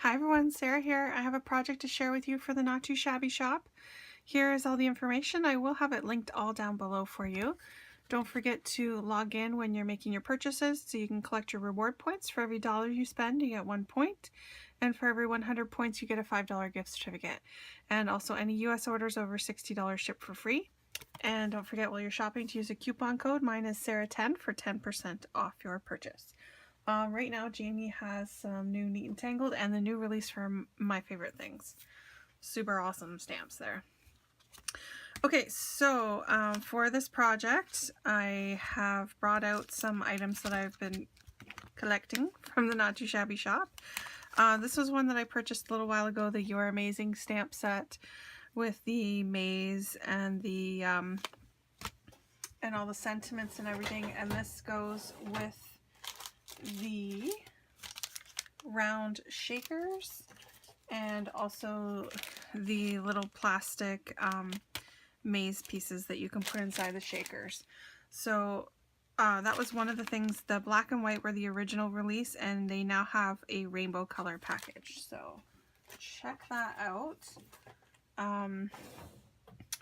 Hi everyone, Sarah here. I have a project to share with you for the Not Too Shabby shop. Here is all the information. I will have it linked all down below for you. Don't forget to log in when you're making your purchases so you can collect your reward points. For every dollar you spend, you get 1 point. And for every 100 points, you get a $5 gift certificate. And also any US orders over $60 ship for free. And don't forget while you're shopping to use a coupon code. Mine is Sarah10 for 10% off your purchase. Right now, Jamie has some new Neat and Tangled and the new release from My Favorite Things. Super awesome stamps there. Okay, so for this project, I have brought out some items that I've been collecting from the Not Too Shabby shop. This was one that I purchased a little while ago, the You're Amazing stamp set with the maze and the and all the sentiments and everything. And this goes with the round shakers and also the little plastic maze pieces that you can put inside the shakers. So that was one of the things. The black and white were the original release, and they now have a rainbow color package, so check that out.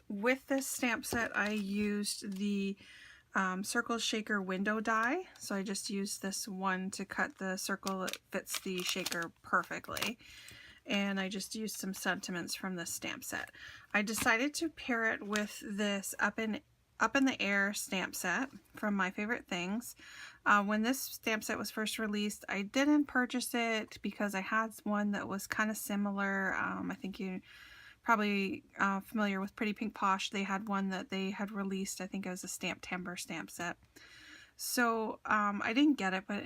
With this stamp set, I used the circle shaker window die, so I just used this one to cut the circle that fits the shaker perfectly, and I just used some sentiments from this stamp set. I decided to pair it with this up in the air stamp set from My Favorite Things. When this stamp set was first released, I didn't purchase it because I had one that was kind of similar. I think you probably familiar with Pretty Pink Posh. They had one that they had released. I think it was a Stamp Timber stamp set. So I didn't get it, but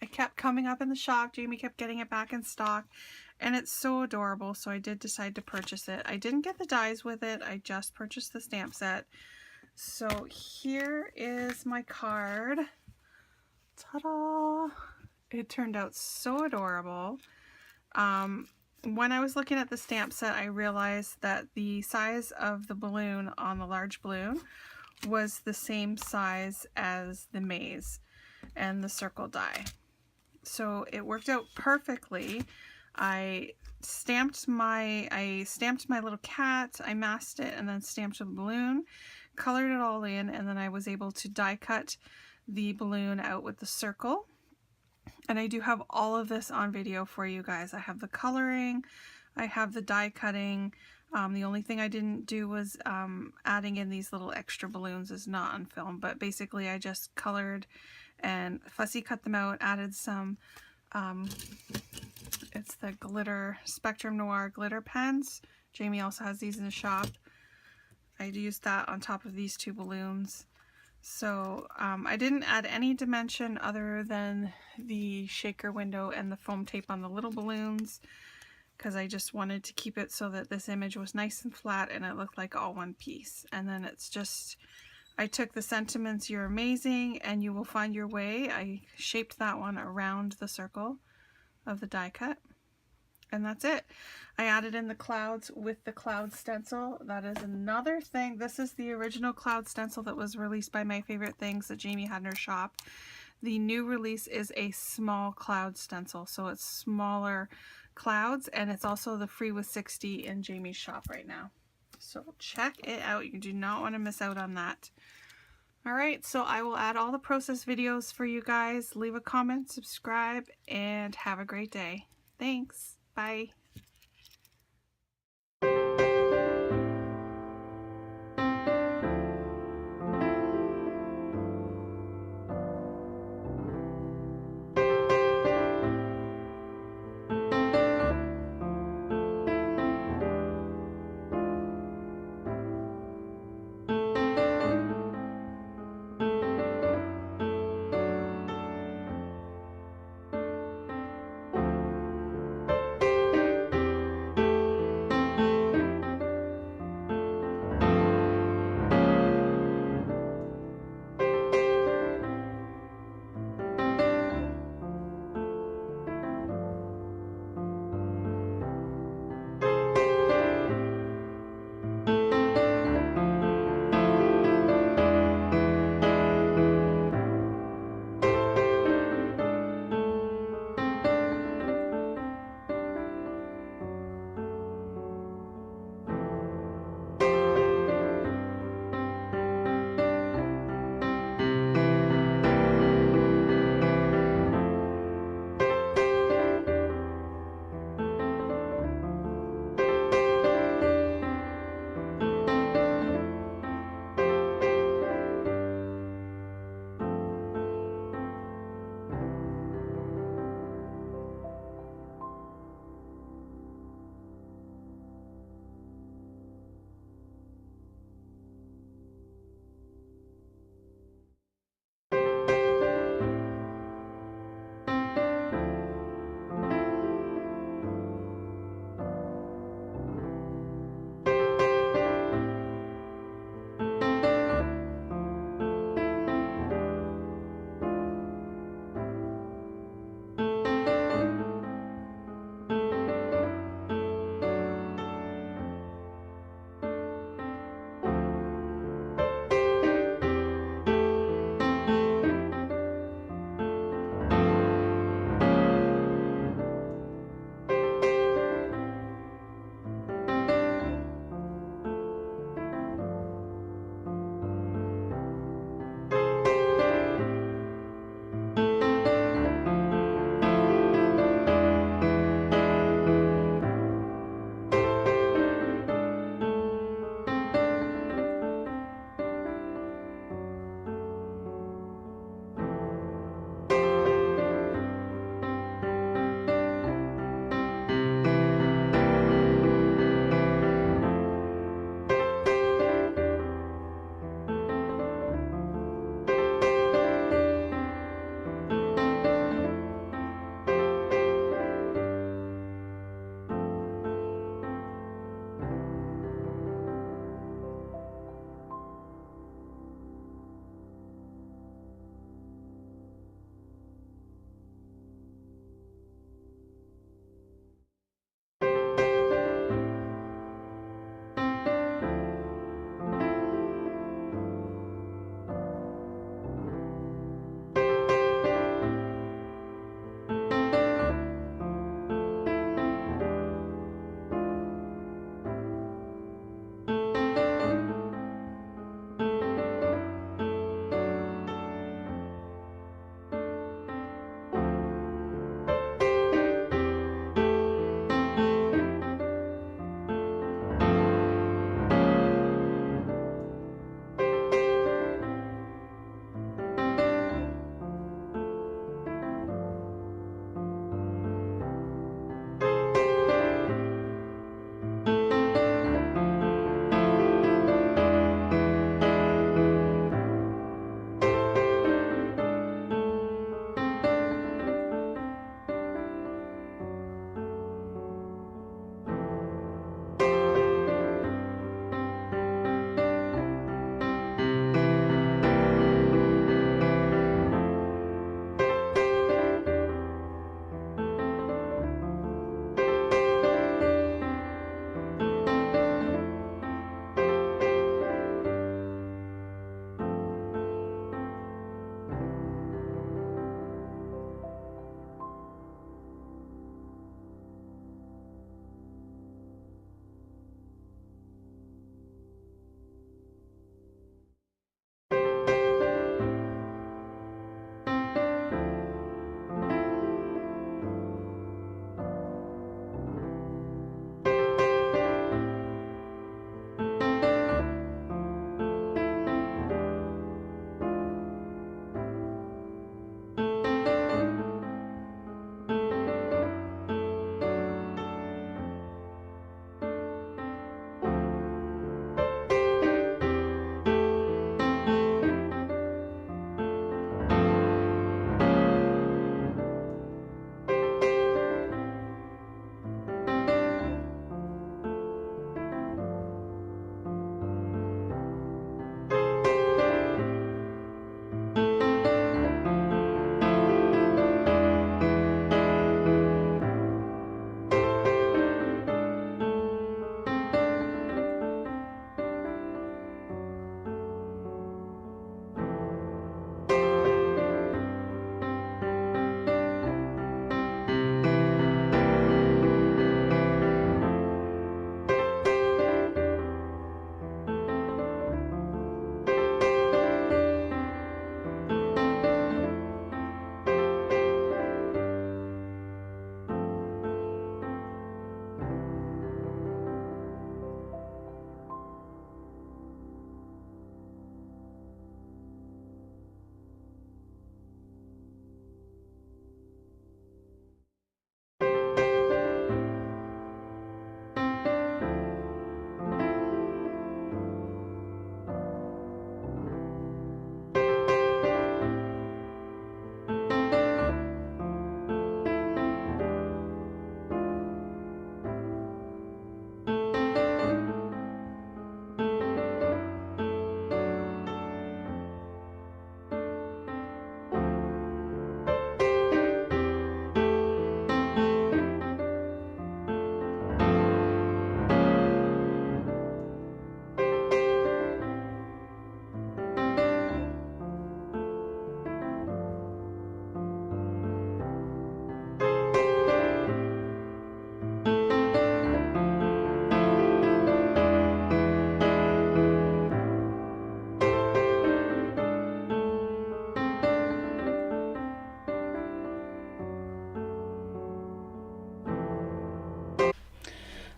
it kept coming up in the shop. Jamie kept getting it back in stock, and it's so adorable, so I did decide to purchase it. I didn't get the dies with it. I just purchased the stamp set. So here is my card. Ta-da! It turned out so adorable. When I was looking at the stamp set, I realized that the size of the balloon on the large balloon was the same size as the maze and the circle die. So it worked out perfectly. I stamped my little cat, I masked it, and then stamped the balloon, colored it all in, and then I was able to die cut the balloon out with the circle. And I do have all of this on video for you guys. I have the coloring, I have the die cutting. The only thing I didn't do was adding in these little extra balloons is not on film, but basically I just colored and fussy cut them out, added some, it's the glitter Spectrum Noir glitter pens. Jamie also has these in the shop. I used that on top of these two balloons. So I didn't add any dimension other than the shaker window and the foam tape on the little balloons, because I just wanted to keep it so that this image was nice and flat and it looked like all one piece. And then it's just, I took the sentiments, You're Amazing and You Will Find Your Way. I shaped that one around the circle of the die cut. And that's it. I added in the clouds with the cloud stencil. That is another thing. This is the original cloud stencil that was released by My Favorite Things that Jamie had in her shop. The new release is a small cloud stencil, so it's smaller clouds, and it's also the free with 60 in Jamie's shop right now. So check it out. You do not want to miss out on that. Alright, so I will add all the process videos for you guys. Leave a comment, subscribe, and have a great day. Thanks. Bye.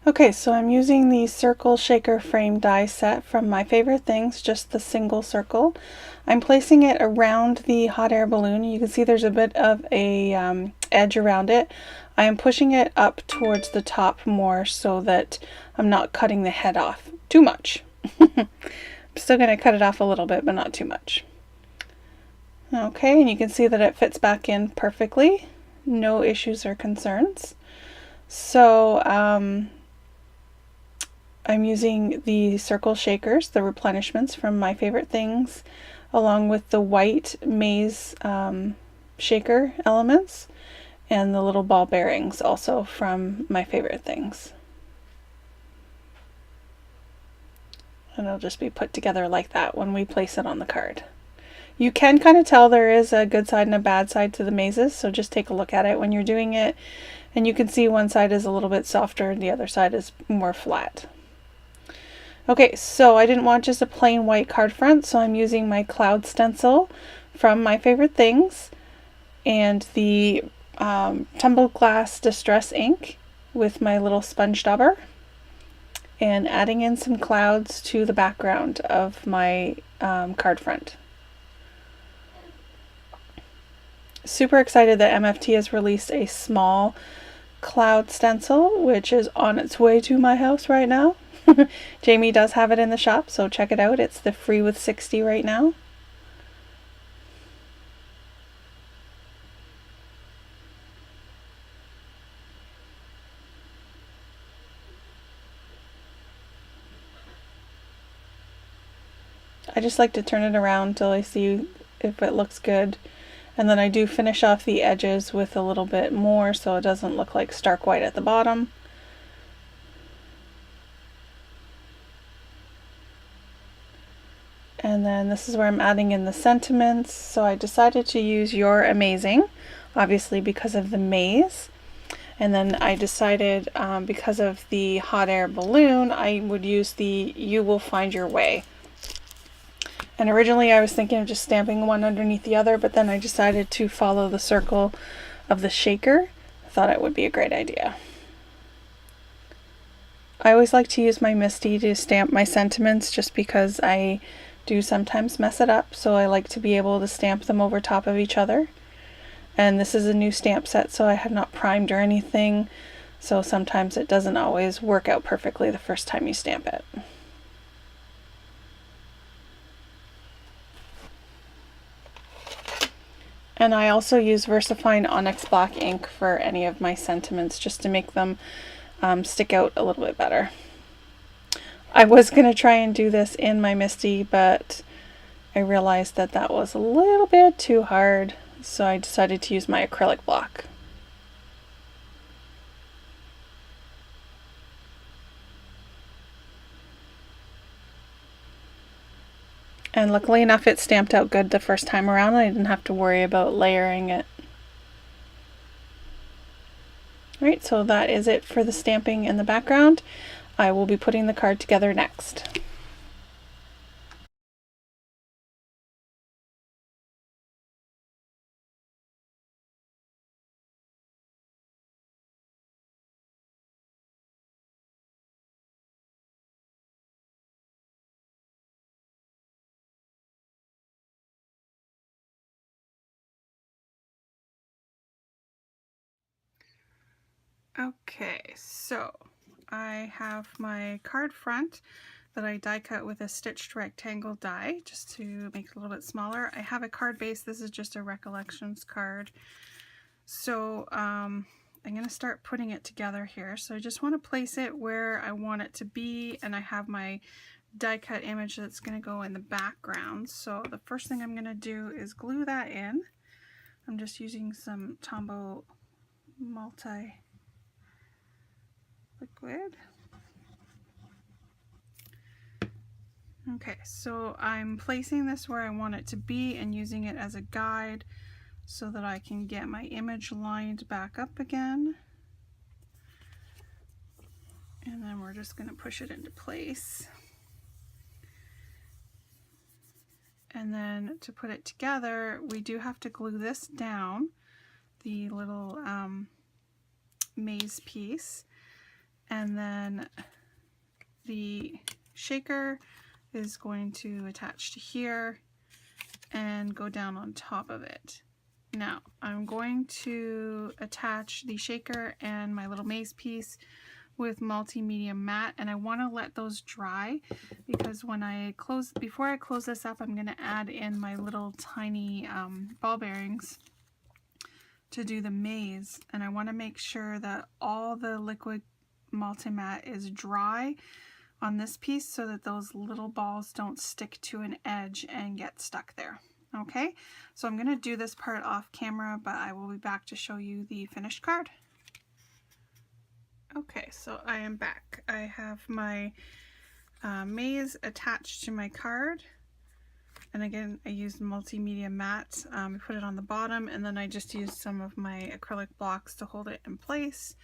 Okay, so I'm using the circle shaker frame die set from My Favorite Things, just the single circle. I'm placing it around the hot air balloon. You can see there's a bit of a edge around it. I am pushing it up towards the top more so that I'm not cutting the head off too much. I'm still going to cut it off a little bit, but not too much. Okay, and you can see that it fits back in perfectly. No issues or concerns. So, I'm using the circle shakers, the replenishments from My Favorite Things, along with the white maze shaker elements and the little ball bearings also from My Favorite Things. And it'll just be put together like that when we place it on the card. You can kind of tell there is a good side and a bad side to the mazes, so just take a look at it when you're doing it, and you can see one side is a little bit softer and the other side is more flat. Okay, so I didn't want just a plain white card front, so I'm using my cloud stencil from My Favorite Things and the tumbled glass distress ink with my little sponge dauber, and adding in some clouds to the background of my card front. Super excited that MFT has released a small cloud stencil, which is on its way to my house right now. Jamie does have it in the shop, so check it out. It's the free with 60 right now. I just like to turn it around until I see if it looks good. And then I do finish off the edges with a little bit more so it doesn't look like stark white at the bottom. And then this is where I'm adding in the sentiments. So I decided to use You're Amazing, obviously because of the maze. And then I decided because of the hot air balloon, I would use the You Will Find Your Way. And originally I was thinking of just stamping one underneath the other, but then I decided to follow the circle of the shaker. I thought it would be a great idea. I always like to use my Misty to stamp my sentiments just because I do sometimes mess it up, so I like to be able to stamp them over top of each other. And this is a new stamp set, so I have not primed or anything, so sometimes it doesn't always work out perfectly the first time you stamp it. And I also use VersaFine Onyx Black ink for any of my sentiments just to make them stick out a little bit better. I was going to try and do this in my Misty, but I realized that that was a little bit too hard, so I decided to use my acrylic block. And luckily enough, it stamped out good the first time around. I didn't have to worry about layering it. Alright, so that is it for the stamping in the background. I will be putting the card together next. Okay, so I have my card front that I die cut with a stitched rectangle die just to make it a little bit smaller. I have a card base. This is just a recollections card. So I'm going to start putting it together here. So I just want to place it where I want it to be, and I have my die cut image that's going to go in the background. So the first thing I'm going to do is glue that in. I'm just using some Tombow multi liquid. Okay, so I'm placing this where I want it to be and using it as a guide so that I can get my image lined back up again. And then we're just going to push it into place. And then to put it together, we do have to glue this down, the little maze piece. And then the shaker is going to attach to here and go down on top of it. Now I'm going to attach the shaker and my little maze piece with multimedia matte, and I want to let those dry because when before I close this up, I'm going to add in my little tiny ball bearings to do the maze, and I want to make sure that all the liquid multi-matte is dry on this piece so that those little balls don't stick to an edge and get stuck there. Okay, so I'm going to do this part off camera, but I will be back to show you the finished card. Okay, so I am back. I have my maze attached to my card, and again I used multimedia matte. I put it on the bottom, and then I just used some of my acrylic blocks to hold it in place.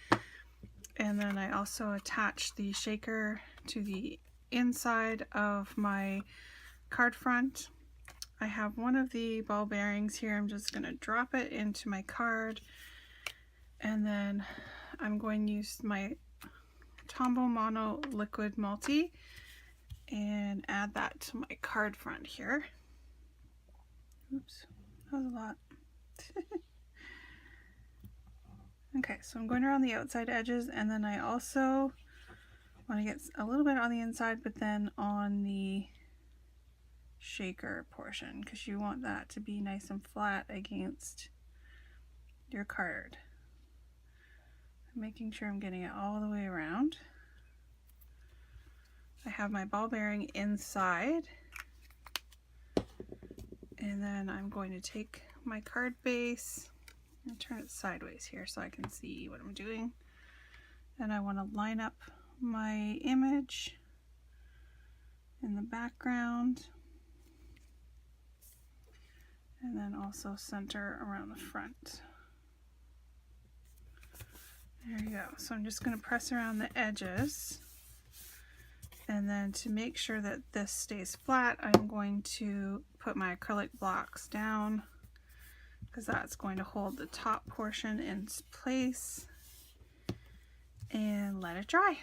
And then I also attached the shaker to the inside of my card front. I have one of the ball bearings here. I'm just going to drop it into my card, and then I'm going to use my Tombow Mono Liquid Multi and add that to my card front here. Oops, that was a lot. Okay, so I'm going around the outside edges, and then I also want to get a little bit on the inside, but then on the shaker portion, because you want that to be nice and flat against your card. Making sure I'm getting it all the way around. I have my ball bearing inside, and then I'm going to take my card base and turn it sideways here so I can see what I'm doing. And I want to line up my image in the background, and then also center around the front. There you go. So I'm just going to press around the edges, and then to make sure that this stays flat, I'm going to put my acrylic blocks down because that's going to hold the top portion in place, and let it dry.